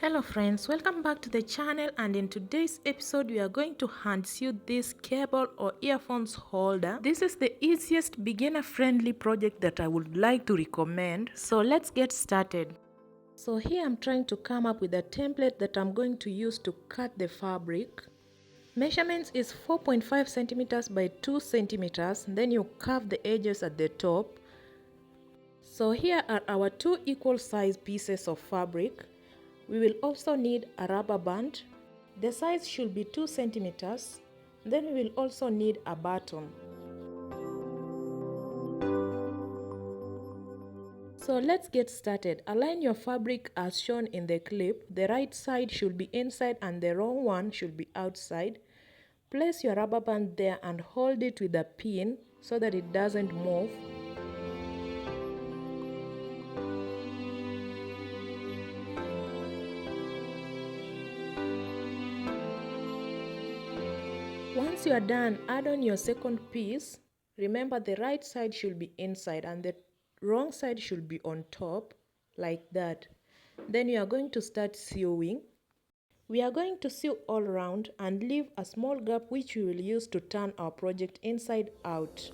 Hello friends, welcome back to the channel, and in today's episode we are going to hand sew this cable or earphones holder. This is the easiest beginner friendly project that I would like to recommend. So let's get started. So here I'm trying to come up with a template that I'm going to use to cut the fabric. Measurements is 4.5 centimeters by 2 centimeters. Then you curve the edges at the top. So here are our two equal size pieces of fabric. We will also need a rubber band. The size should be 2 centimeters. Then we will also need a button. So let's get started. Align your fabric as shown in the clip. The right side should be inside and the wrong one should be outside. Place your rubber band there and hold it with a pin so that it doesn't move. Once you are done, add on your second piece. Remember, the right side should be inside and the wrong side should be on top, like that. Then you are going to start sewing. We are going to sew all around and leave a small gap which we will use to turn our project inside out.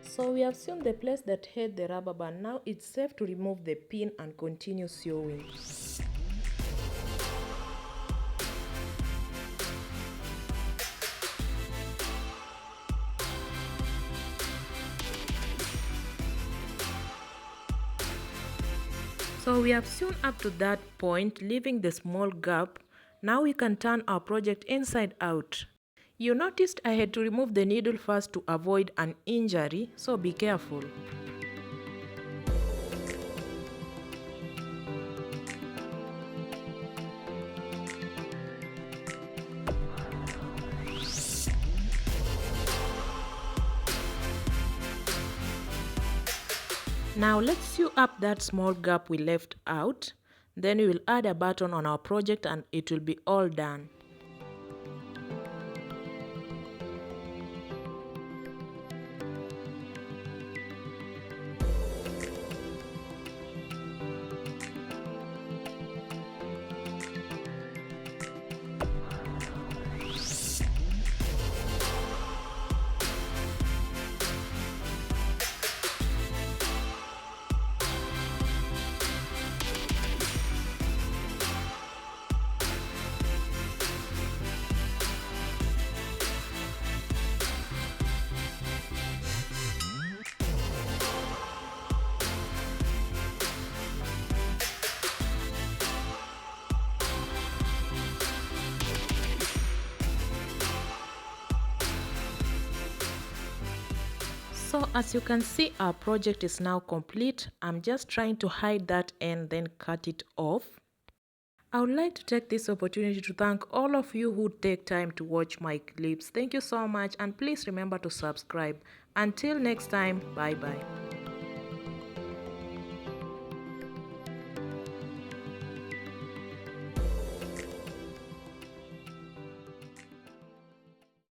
So we have sewn the place that had the rubber band. Now it's safe to remove the pin and continue sewing. So we have sewn up to that point, leaving the small gap. Now we can turn our project inside out. You noticed I had to remove the needle first to avoid an injury, so be careful. Now let's sew up that small gap we left out. Then we will add a button on our project and it will be all done. So as you can see, our project is now complete. I'm just trying to hide that end, then cut it off. I would like to take this opportunity to thank all of you who take time to watch my clips. Thank you so much, and please remember to subscribe. Until next time, bye bye.